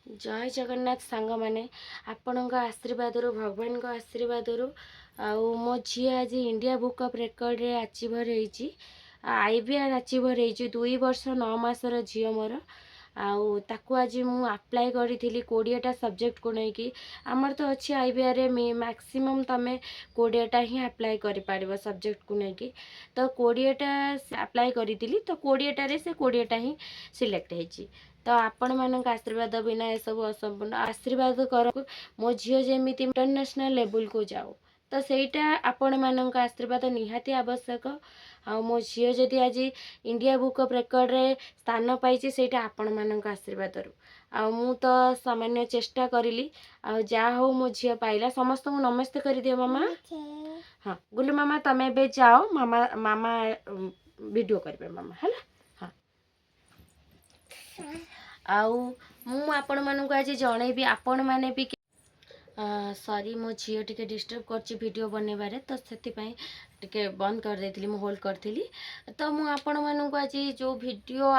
जय जगन्नाथ सांग मैंने आपण आशीर्वाद भगवान आशीर्वाद आउ मो झी आज इंडिया बुक ऑफ रेकर्ड रे अचीवर होईची आईबीआर अचीवर होईची 2 वर्ष 9 मासर झी मोर आउ ताकू आज मु अप्लाई करी 20टा सब्जेक्ट को लेकिन आमर तो अच्छी आईबीआर रे मैक्सिमम तमें 20टा ही अप्लाई करि पारिबो सब्जेक्ट को लेकिन तो 20टा अप्लाई करी तो 20टा रे से 20टा ही सिलेक्ट होईची। तो आपण मानक आशीर्वाद बिना ये सब असंपूर्ण आशीर्वाद कर मो झील जमी इंटरनेशनल लेवल को जाओ तो सहीटा आपण मानक आशीर्वाद निहाती आवश्यक। आ मो झील जदि आज इंडिया बुक ऑफ रेकर्ड रे स्थान पाई सेटा आपण मानक आशीर्वाद मु तो सामान्य चेष्टा करी जा हो मो झील पाइला समस्त को नमस्ते कर दियो मामा। हाँ गुल्लू मामा तमें बे जाओ मामा मामा वीडियो करेंगे मामा है। हाँ आउ मु आपण मानक आज जनइबी आपण माने भी सॉरी मो झील टिके डिस्टर्ब करछि वीडियो बनैबारे तो सेतिपई टिके बंद कर देथिली मु होल्ड करथिली। तो मु आपण मानक आज जो वीडियो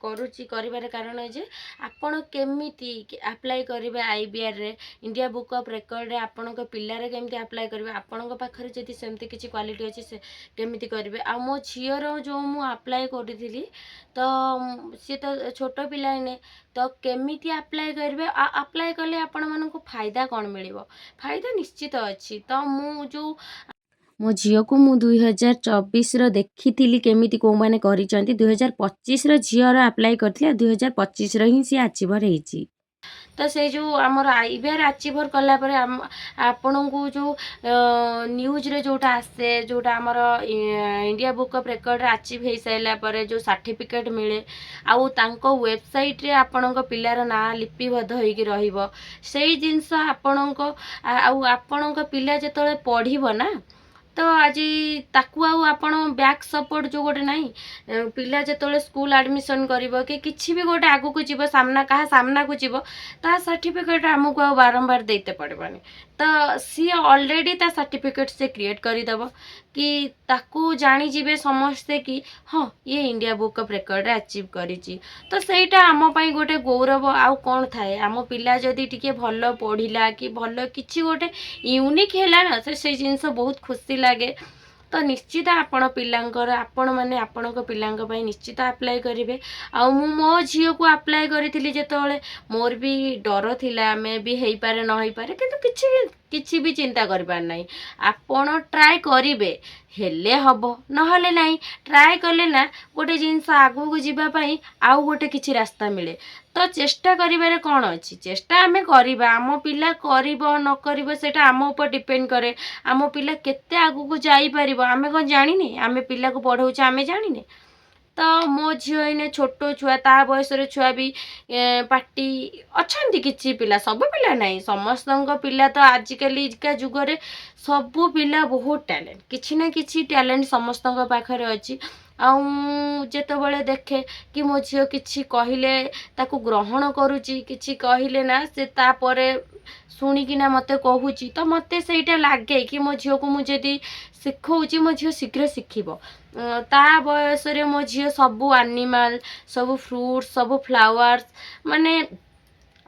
करूछि करिबारे कारण है जे आपण केमिति अप्लाई करिवे आईबीआर रे इंडिया बुक ऑफ रेकर्ड रे आपण को पिल्ला रे केमिति अप्लाई करिवे आपण को पाखरे जदि सेमति किछि क्वालिटी अछि से केमिति करिवे आ मो झीर जो मु अप्लाई करिथिली तो सी तो छोट पिला ने तो केमिति अप्लाई करिवे अप्लाई कले आपण मानक फायदा कोन मिलिबो फायदा निश्चित अच्छी। तो मु जो मो झील को मु 2024 देखी केमिति को माने करिसंती 2025 झील अप्लाई करथिला 2025 ही सी अचीवर होईची। तो से जो आमर आईबीआर अचीवर कला परे आपण को जो न्यूज रे जोटा आसे जोटा आमर इंडिया बुक ऑफ रेकर्ड रे अचीव हो सारा पर जो सर्टिफिकेट मिले आउ तांको वेबसाइट रे आपण को पिलार ना लिपिबद्ध होइकी रहिबो सेही जिंस आपण को आउ आपण को पिला जेतले पढ़िबो ना तो आज ताकू आपण बैक सपोर्ट जो गोटे नाई पिला जेतले स्कूल एडमिशन करिवो कि किछि भी गोटे आगु को जीवो सामना कहा सामना को जीवो ता सर्टिफिकेट हमको आ बारंबार देते पड़बानी तो सी ऑलरेडी ता सर्टिफिकेट से क्रिएट करी दबो कि ताकू जानी जीवे समझते कि हाँ ये इंडिया बुक ऑफ रेकर्ड रे अचीव करिची। तो सेटा आम पई गोटे गौरव आउ कोन थाए आम पिला जदि टिके भलो पढ़िला कि भलो किछि गोटे यूनिक हैला ना से जिंस बहुत खुशी लागे। तो निश्चित आपण पिलांकर आपण माने आपण को पिलांक पई निश्चित अप्लाई करिवे। आ मो झील को अप्लाई करिथिली जेतोले मोर भी डर थिला मे भी हेई पारे न हेई पारे किंतु किछि भी चिंता करबार नाही आपण ट्राई करिवे हेले हबो नहले नाही ट्राई कले ना गोटे जिंस आगु को जीवा पई आउ गोटे किछि रास्ता मिले। तो चेष्टा करिबारे कोन अछि चेष्टा आमे करिबा आम पिला करिवो न करिवो सेटा आम ऊपर डिपेंड करे आम पिला केते आगु को जाई परिबो आमे कोन जानिने आमे पिला को पढौछ आमे जानिने। तो मो झील इने छोट छुआ ता बयस रे छुआ भी पार्टी अच्छी किछि पिला सब पिला नहीं समस्त पिला तो आजिकल का जुग रे सबू पिला बहुत टैलेंट किछि ना किछि टैलेंट समस्त पाखरे अच्छी। आते देखे कि मो झील किछि कहिले ताकू ग्रहण करुची किछि कहिले ना से तापरे शुणिकिना मते कहूची तो मते सेटा लागे कि मो झील को मुझे शिखौची मो झील शीघ्र शिखिबो ता बयस रे मो झील सबू एनिमल सबू फ्रूट्स सबू फ्लावर्स माने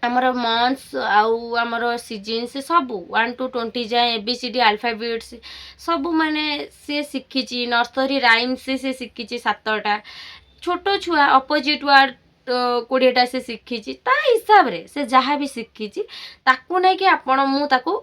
आमर मंथ्स आउ आमर सीजन से सबू 1 to 20 जाए एबीसीडी अल्फाबेट्स सबू माने से शिखिची नर्सरी राइम्स से शिखिची 7टा छोट छुआ अपोजिट वर्ड 20टा से शिखिची ता हिसाब रे से जहाँ भी शिखिची ताकू नहीं कि आपण मु ताकू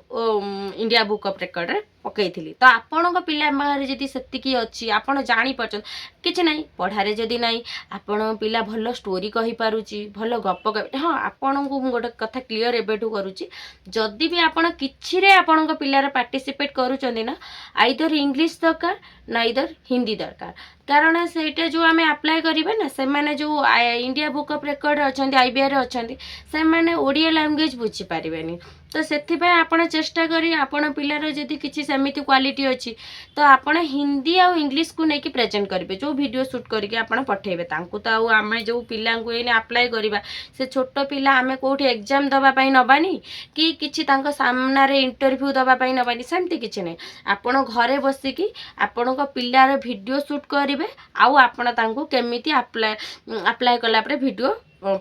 इंडिया बुक ऑफ रेकर्ड रे पकईथी। तो आपण को पिला बाहर जदि सेतिकी अच्छी आपण जानी परछन किछि नहीं पढ़ारे जदि नहीं आपण पिला भलो स्टोरी कहि पारुची भलो गप कहि हाँ आपण को गोटे कथा क्लियर एबेठू करूची जदि भी आपण किछि रे आपण को पिलार पार्टिसिपेट करूचंदी ना आइदर इंग्लिश दरकार नाइदर हिंदी दरकार कारण सेटा जो आमे अप्लाई करिवे ना से माने जो इंडिया बुक ऑफ रेकर्ड अछंती आईबीआर अछंती से माने ओडिया लैंग्वेज बुझी पारिबेनी। तो सेथिपे आपण चेष्टा करी आपण पिलार जदि किछि सेमिति क्वालिटी अछि तो आपण हिंदी आ इंग्लिश को नेकी प्रेजेंट करिवे जो वीडियो शूट करके आपण पठेबे तांकू तो आउ आमे जो पिला को एने अप्लाई करिबा से छोट पिला आमे कोठी एग्जाम दबा पई नबानी कि किछि तांको सामना रे इंटरव्यू दबा पई नबानी सेमति किछि नै आपण घरे बसी कि आपण को पिलार वीडियो शूट करिवे आउ आपण तांको केमिति अप्लाई कला परे वीडियो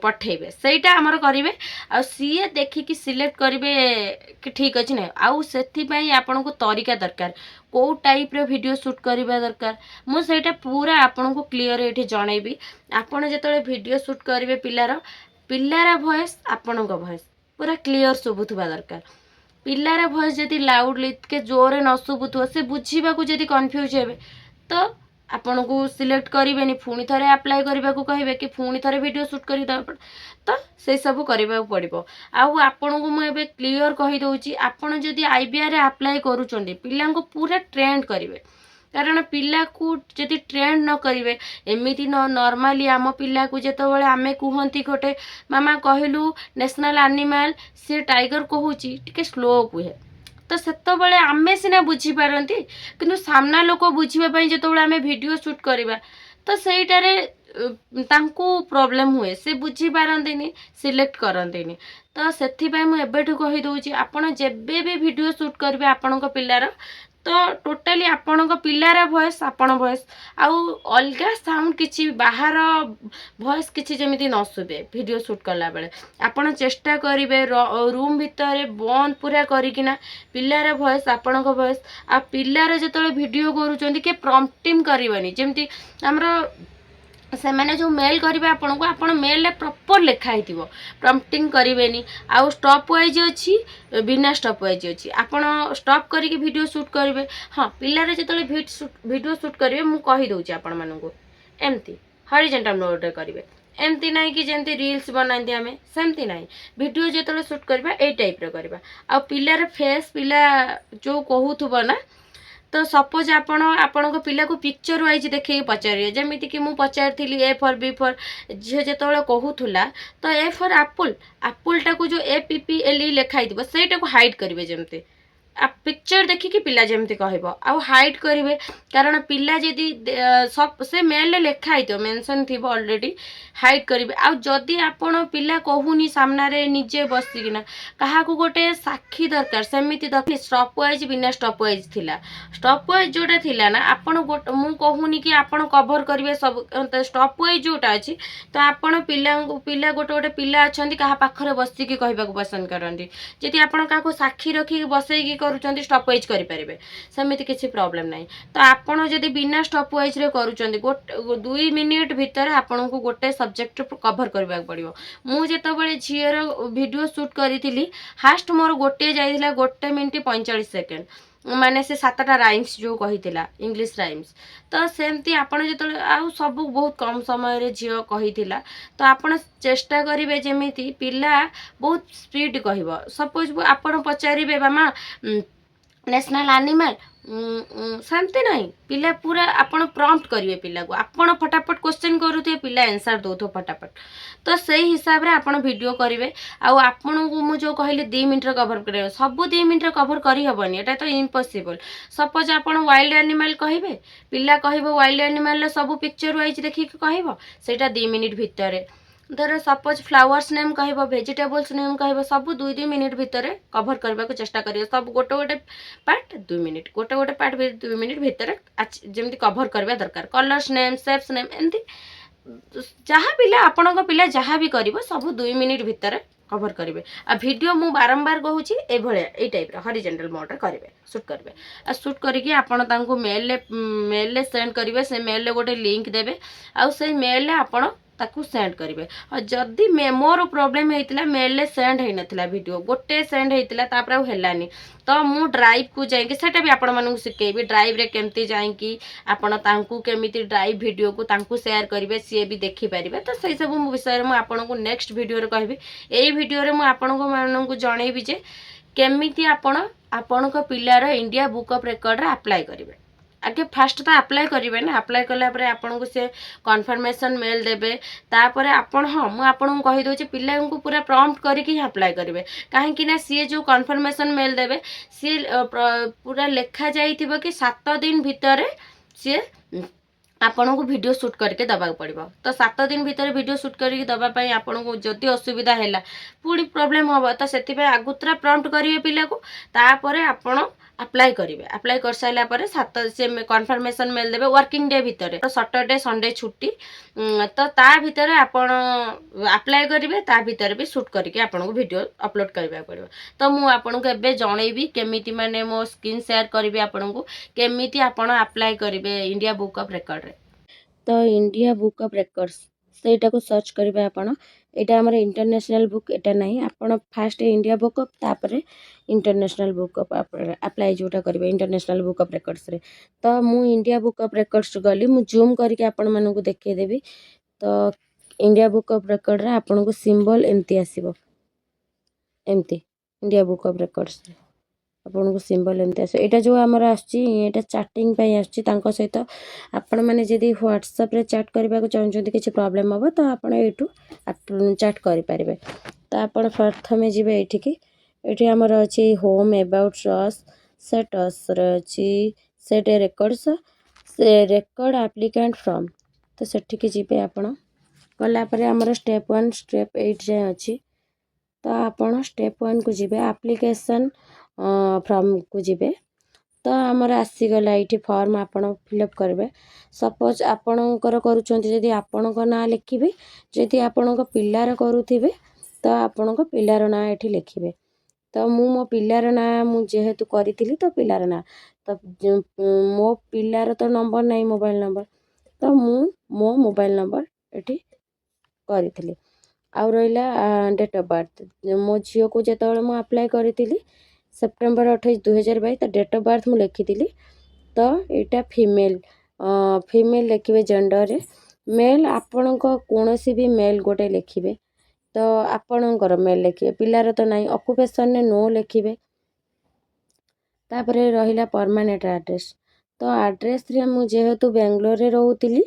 पठेबे सेटा आमर करेंगे आ सीए देखिकी सिलेक्ट करेंगे कि ठीक अच्छे ना आउ से आपण को तरीका दरकार कौ टाइप रो वीडियो शूट करवा दरकार मुझे पूरा आपण को क्लीयर ये जनइबी आपण जो वीडियो शूट करेंगे पिलार वॉइस आपण वॉइस पूरा क्लीयर शुभुवा दरकार पिलार वॉइस जदि लाउडली के जोरे न शुभुव से बुझा जदि कन्फ्यूज हे तो आपण को सिलेक्ट करेंगे पुणी थे अप्लाई करने को कहे कि पुणी थे वीडियो शूट कर तो से सब करने पड़ो आपण को मुझे क्लीयर कहीदे आपड़ जदि आईबीआर अप्लाई करुँच पिला को पूरा ट्रेंड करेंगे कारण पिला को जदि ट्रेंड न करेंगे एमती नॉर्मली आम पिला को जितेबाला आम कहती गोटे मामा कहलु नेशनल एनिमल सी टाइगर कहूँ टी स्लो कहे तो सेतबले आमे सिना बुझीपारती किंतु सामना लोक बुझापी जो आम वीडियो शूट करवा तो सहीटारे तांको प्रॉब्लम हुए से बुझी पारती सिलेक्ट करती तो से मुझे कहीदे आपड़ जेबे भी वीडियो शूट करेंगे आपण पिलार तो टोटाली आपण पिलार वॉइस आपण वॉइस आउ अलग साउंड किसी बाहर वॉइस किसी जमी न शुभे वीडियो शूट कला बेले आपण चेष्टा करेंगे रूम भितर बंद पूरा करना पिलार वॉइस आपण वॉइस आ पिलार जो वीडियो करूँ कि प्रॉम्प्टिंग करवानी जमती आमर से मैंने जो मेल करेंगे आपन को आपन मेल प्रॉपर लिखाई थी प्रॉम्प्टिंग करेंगे आउ स्टॉप वाइज अच्छी बिना स्टॉप वाइज अच्छी आपन स्टॉप करके वीडियो शूट करेंगे हाँ पिलार जो वीडियो शूट करेंगे मुझे कहीदे आपण मानू एमती हॉरिजॉन्टल मोड करेंगे एमती ना कि जमी रील्स बनाती आम सेमती ना वीडियो जो शूट करवा ए टाइप करवा आ पिलार फेस पिला जो कहूथुब ना तो सपोज आपण पिला को पिक्चर वाइज देखे पचारे जमीती कि मुझे पचारि ए फॉर बी फॉर झील जो कहूला तो ए फॉर आपुल आपुलटा को जो APPLE लिखाई थी सहीटा को हाइड करेंगे जमती पिक्चर देखिकी पिला जमती कह आउ हाइड करेंगे कारण पिला जदि सब से मेल लिखाई थो मेंशन थी ऑलरेडी हाइड करेंगे आउ जदि आपण पिला कहूनी सामने निजे बसिकिना क्या गोटे साक्षी दरकार सेमती दरकार स्टॉप वाइज बिना स्टॉप वाइज थिला स्टॉप वाइज जोटा थिला ना आपण मु कहूनी कि आपण कवर करेंगे सब स्टॉप वाइज जोटा अच्छी तो आपण पिला गोटे गोटे पिला अच्छा क्या पाखरे बसिकी कहवा पसंद करती जदि आपण क्या साक्षी रखिक बसैकी करूँ स्टॉप वाइज करेंगे सेमती किसी प्रॉब्लम नहीं तो आपड़ जदि बिना स्टॉप वाइज करूँ गोटे 2 मिनिट भितर आपन को गोटे सब्जेक्ट कवर करने पड़ो मुझे झीर वीडियो शूट करी फास्ट मोर गोटे जाइला 1 मिनिट 45 सेकेंड माने से 7टा राइम्स जो कही इंग्लिश राइम्स तो सेमती आपड़ जो आउ सब बहुत कम समय झील कही तो आपड़ चेष्टा करेंगे जमीती पिला बहुत स्पीड कह सपोज आपड़ पचारे मामा नेशनल एनिमल सेमती नहीं पिला पूरा आपन प्रॉम्प्ट करेंगे पिला को आपन फटाफट क्वेश्चन करुथे पिला आंसर दो फटाफट तो से हिसाब रे आपन वीडियो करेंगे आउ आपन को मु जो कहले 2 मिनिट कवर कर सब 2 मिनिट कवर करी हबनी एटा तो इम्पॉसिबल सपोज आपन वाइल्ड एनिमल कहिबे पिला कहबो वाइल्ड एनिमल सब पिक्चर वाइज देखि कहबो सेटा 2 मिनिट भितर धर सपोज फ्लावर्स नेम कह वेजिटेबल्स नेम कह सब 2 मिनिट भितर कवर करने को चेष्टा करिए सब गोटे गोटे पार्ट 2 मिनिट गोटे गोटे पार्ट 2 मिनिट भितर जमी कवर करवा दरकार कलर्स नेम शेप्स नेम एमती जहाँ पिला आपण पिला जहाँ भी कर सब 2 मिनिट भितर कवर करेंगे आ वीडियो मु बारंबार कहूँ ये टाइप हॉरिजॉन्टल मोड करेंगे शूट करेंगे आ शूट करके आपण तांको मेल सेंड करेंगे से मेल गोटे लिंक देवे आ से मेल आपण ताकू सेंड करेंगे और जदि मोर प्रोब्लेम होता मेल सेंड हो नाला वीडियो गोटे सेंड होता तापर आनी तो मु ड्राइव को जाइए सेटा भी आपण मानू शिखेबी ड्राइव रे केमती जाइकी आपण तांकू केमिति ड्राइव वीडियो को तांकू शेयर करेंगे सी भी देखिपारे तो सही सब विषय में आपण को नेक्स्ट वीडियो रे कहबी एई वीडियो रे मु आपण को मानू को जणेबी जे केमिति आपण को पिलार इंडिया बुक ऑफ रिकॉर्ड रे अप्लाई करेंगे आगे फास्ट तो अप्लाई करेंगे ना अप्लाई कलापर आपन को से कन्फर्मेशन मेल देवे तापर आपण हाँ मुझे आपन को कहीदे पिला को पूरा प्रॉम्प्ट करके अप्लाई करेंगे कहीं सी जो कन्फर्मेशन मेल देवे सी पूरा लिखा जाइथिबो कि 7 दिन भितर सी आपन को वीडियो शूट करके दबा पड़ो तो 7 दिन भितर वीडियो शूट करके दबाई आपन को जदि असुविधा है पुणी प्रॉब्लम हम तो से आगुतरा प्रॉम्प्ट करेंगे पिला को तापर आपण अप्लाई करेंगे अप्लाई कर सारा पर 7 से कन्फर्मेशन मेल देवे वर्किंग डे भितर सैटरडे संडे छुट्टी तो ता भितर आपण अप्लाई करेंगे ता भितर भी शूट करके आपन को वीडियो अपलोड करबा पड़ो। तो मु आपन को एबे जणैबी केमिति माने मो स्क्रीन शेयर करेंगे आपन को केमिति आपन अप्लाई करेंगे इंडिया बुक ऑफ रिकॉर्ड रे। तो इंडिया बुक ऑफ रिकॉर्ड्स सेटा को सर्च करेंगे आपन एटा हमर इंटरनेशनल बुक एटा नहीं आपन फास्ट इंडिया बुक ऑफ तापर इंटरनेशनल बुक ऑफ अप्लाई जोटा करेंगे इंटरनेशनल बुक ऑफ रिकॉर्ड्स रे। तो मु इंडिया बुक ऑफ रिकॉर्ड्स गली मु जूम करके आपन मानू को देखे देबी। तो इंडिया बुक ऑफ रिकॉर्ड रे आपन को सिंबल एमती आसीबो एमती इंडिया बुक ऑफ रिकॉर्ड्स रे आपन को सिंबल एमती आसे एटा जो हमर आछि एटा चैटिंग पई आछि तांको सहित आपण माने जदी व्हाट्सएप रे चैट करबा को चाहन जदी किछ प्रॉब्लम हो तो आपण एटू चैट करि पारिबे। तो आपण प्रथमे जिबे एठी की एठी हमर अछि होम अबाउट अस सेट अस रे अछि सेट रिकॉर्ड्स से रिकॉर्ड एप्लीकेंट फ्रॉम तो सेठी की जिबे आपण गला परे हमर स्टेप 1 स्टेप 8 जे अछि। तो आपण स्टेप 1 को जिबे एप्लीकेशन फ्रॉम को जिबे तो आमर आसीगला ये फॉर्म आपण फिलअप करेंगे। सपोज आपणकर करुँच जदि आपण ना लिखे जदि आपण पिलार करुवे तो आपण पिलार ना ये लिखे। तो मु मो पिलार ना जेहेतु करी तो पिलार ना तो मो पिलार तो नंबर नहीं मोबाइल नंबर तो मो मोबाइल नंबर ये करी आउ रहा डेट ऑफ बर्थ मो झील को जो मुझे अप्लाई करी सेप्टेम्बर 28 2022 तो डेट ऑफ बर्थ मुझे लिखी। तो यहाँ फीमेल फीमेल लिखे जेंडर रे मेल आपण कौन भी मेल गोटे लिखे। तो आपणकर मेल लिखे पिलार तो नहीं ऑक्युपेशन ने नो लिखे। तापर रहिला परमानेंट एड्रेस तो एड्रेस रे मु जेहेतु बेंगलोर रे रहूतिली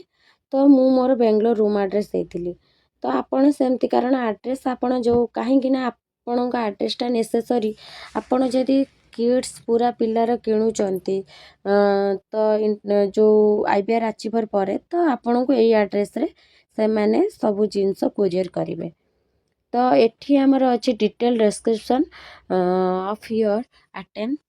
तो मु मोर बेंगलोर रूम एड्रेस देइतिली। तो आपण सेमती कारण एड्रेस आपण जो कहीं ना आपण का एड्रेसटा नेसेसरी आपण जदि किड्स पूरा पिलार किणुचंती तो जो आईबीआर अचीवर पर तो आपण को यही एड्रेस रे से माने सब जिनस कोरियर करेंगे। तो एठी हमर अछि detail description of your attempt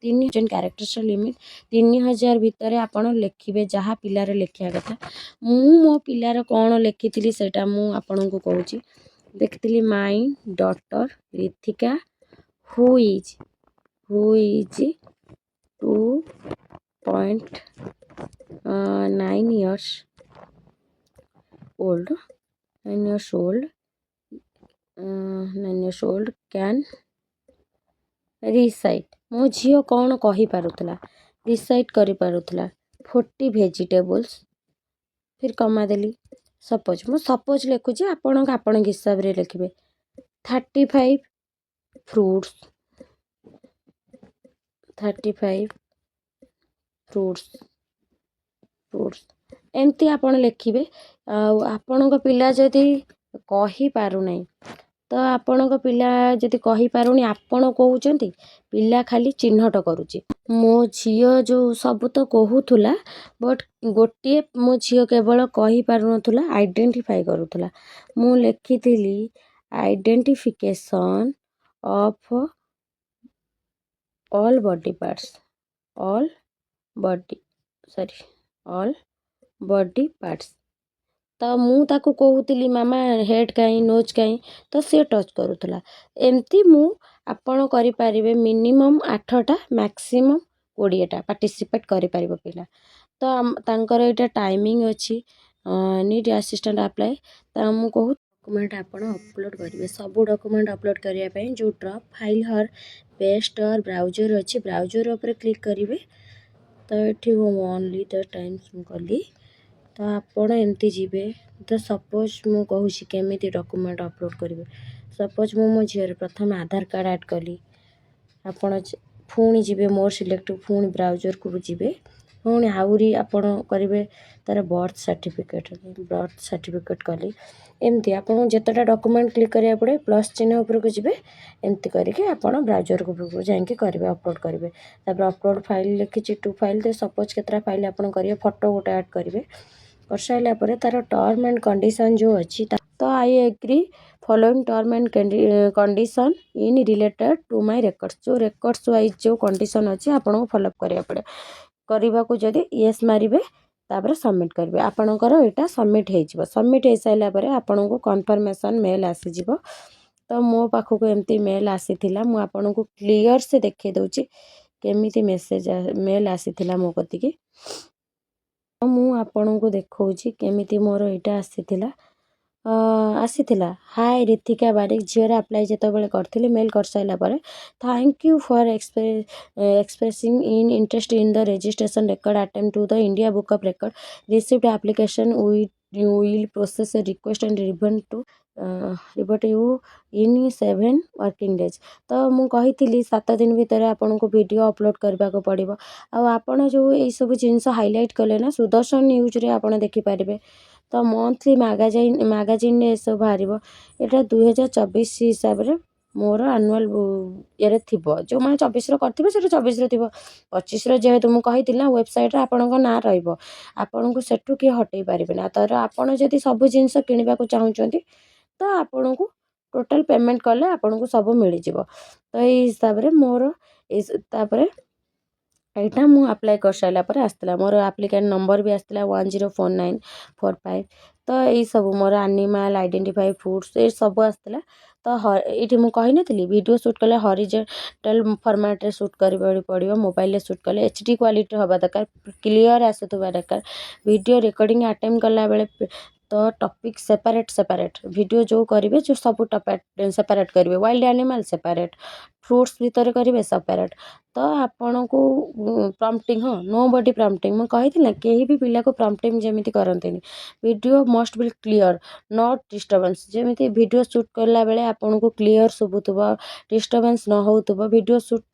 3000 characters limit 3000 भितर आपण लिखिबे जहाँ पिलार लिखिया कथा। मु मो पिलार कौन लिखी सेटा मु आपण को कहूची देखिली my daughter Rithika who is 2.9 years old 9 years old can recite मो झील कौन कही पारुथला रिसाइट करि पारुथला 40 वेजिटेबल्स फिर कमा देली सपोज लिखुची आपण हिसाब रे लिखिबे 35 फ्रूट्स एमती आपण लिखिबे। आपण पिला जदि कही पारु नहीं तो आपण पिला जदि कही पारुनी आपण कहउचंती पिला खाली चिन्हट करूची। मो झियो जो सब तो कहूला बट गोटे मो झियो केवल कही पारुनथुला आइडेंटिफाई करूथुला। मु लिखिथिली identification of all body parts all body parts. तो मु ताको कहूतिली मामा हेड कहीं नोज कहीं तो सी टच करूथला। एमती मु आपण करि पारिबे मिनिमम 8टा मैक्सिमम 20टा पार्टिसिपेट करि पारिबो पिला। तो तांकर एटा टाइमिंग अछि नीड असिस्टेंट अप्लाई तो मु कहू डॉक्यूमेंट आपण अपलोड करिवे सब डॉक्यूमेंट अपलोड करिया पई जो ड्रॉप फाइल हर पेस्ट और ब्राउजर अछि ब्राउजर ऊपर क्लिक करिवे। तो एठी हो ओनली द टाइम्स मु कली तो आपण एमती जीवे। तो सपोज मु कहूची केमिति डॉक्यूमेंट अपलोड करिवे सपोज मो झील प्रथम आधार कार्ड ऐड कली आपण पुणी जीवे मोर सिलेक्ट पुणी ब्राउजर को जीवे पुणी आउरी आपण करिवे तार बर्थ सर्टिफिकेट कली एमती आपण जेतटा डॉक्यूमेंट क्लिक करिया पड़े प्लस चिन्ह ऊपर को जीवे एमती करके आपण ब्राउजर को जाके करिवे अपलोड करिवे। तापर अपलोड फाइल लिखिची 2 फाइल तो सपोज केतरा फाइल आपण करिवे फोटो गोटे ऐड करिवे कर साइला परे तार टर्म एंड कंडीशन जो अछि तो I agree following term and condition in related to my records जो रेकर्ड्स वाइज जो कंडीशन अच्छे आपको फॉलोअप करिया पड़े करने को जदि येस मारिबे तापर सबमिट करेंगे आपणकर यहाँ सबमिट हो सबमिट हो सारापर आपन को कन्फर्मेशन मेल आसीज तो मो पाखक एमती मेल आसीला मुझे को क्लीयर से देखे दूची केमिति मेसेज मेल आसीला मो कतिकी तो मुझे देखा केमिति मोर यहाँ आसीला आसीला हाय रितिका बारिक झीर आप्लाय जिते करी मेल कर सारापर thank you for expressing in interest in the registration record attempt to the India book of record received application will process request and revert you in 7 working days तो मुझे 7 दिन भितर आपन को वीडियो अपलोड करने को पड़ो आपड़ जो ये सब जिनस हाइलाइट कले ना सुदर्शन न्यूज रे आपन देखिपारे तो मंथली मैगजीन ये सब बाहर यहाँ 2024 हिसाब से मोर आनुआल ये थी जो मैंने 24 करेंगे से 24 थी 25 जेहेतु मुझे कही ना वेबसाइट आपण ना रन को सेठू किए हटई पारे तर आपड़ जदि सब जिनस किणवा चाहूँगी तो आपन को टोटल पेमेंट कले आपन को सब मिल जाव तो ये हिसाब से मोर यहाँ मुझे अप्लाई कर सारापर आसला मोर आप्लिकेंट नंबर भी आसला 104945 तो यही सब मोर एनिमल आइडेंटिफाई फूड्स ये सब आसला तो ये मुझे कही नी वीडियो शूट कले हॉरिजॉन्टल फॉर्मेट रे शूट कर पड़ो मोबाइल रे शूट कले HD क्वालिटी हवा दरकार क्लियर आसुवा दरकार वीडियो रिकॉर्डिंग अटेम्प्ट कला बेले तो टॉपिक सेपरेट वीडियो जो करेंगे जो सब टॉपिक सेपरेट करेंगे वाइल्ड एनिमल सेपरेट फ्रूट्स भीतर करेंगे सेपरेट तो आपन को प्रॉम्प्टिंग हाँ नो बॉडी प्रॉम्प्टिंग मुझे कही ना कहीं भी पिला को प्रॉम्प्टिंग जमी करते video must be clear not disturbance जमी वीडियो शूट कला बेले आपन को क्लियर शुभुव डिस्टर्बेंस न होतुव वीडियो शूट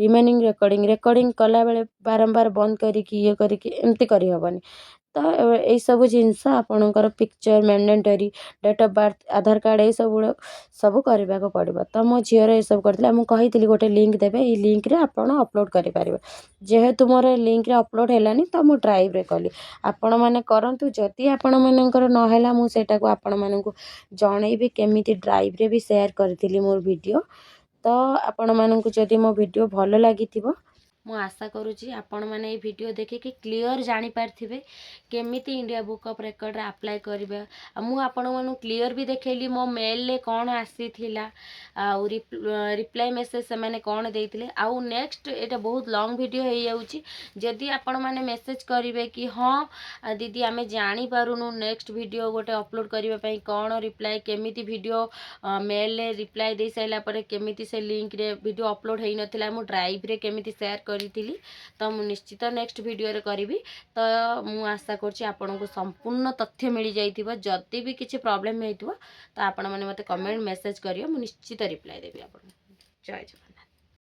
रिमेनिंग रिकॉर्डिंग कला बेले बारंबार बंद करके ये करके एमती करहबनी तो यही सब जिनस आपणकर picture mandatory date of birth Aadhaar card ये सब करने को पड़ो तो मो झीर ये सब करता मुझे कही गोटे लिंक देवे ये लिंक रे आपड़ अपलोड करेंगे जेहेतु मोर लिंक रे अपलोड है तो मुझे ड्राइव रे कली आपण मैंने करूँ जदि आपण मनकर नहला मुझे आपण मानक जनइबी केमिति ड्राइव रे भी शेयर करी मोर वीडियो तो आपण मानक जदि मो वीडियो भल लगी मु आशा करुँची आपण मैंने वीडियो देखिए क्लीयर जानी पारे केमिति इंडिया बुक ऑफ रेकर्ड रे अप्लाई करिबा मु आपण मानु क्लीयर भी देखैली मो मेल ले कौन आसी थिला आ रिप्लाई मेसेज से मैंने कौन देइथिले आउ नेक्स्ट एटा बहुत लॉन्ग वीडियो हो जाउची जदि आपण माने मेसेज करिवे कि हाँ दीदी आमे जानी पारुनु नेक्स्ट वीडियो गोटे अपलोड करिबा पई कौन रिप्लाई केमिति वीडियो मेल ले रिप्लाई दे साइला परे केमिति से लिंक रे वीडियो अपलोड हेई नथिला मु ड्राइव रे केमिति शेयर करी तो मु निश्चित नेक्स्ट वीडियो रे करी तो मु आशा करछि आपन को संपूर्ण तथ्य मिल जाइथिबो जदि भी किछि प्रॉब्लम हेइथिबो तो आपण माने मते कमेंट मेसेज करियो मु निश्चित रिप्लाई देबी आपन जय जगन्नाथ।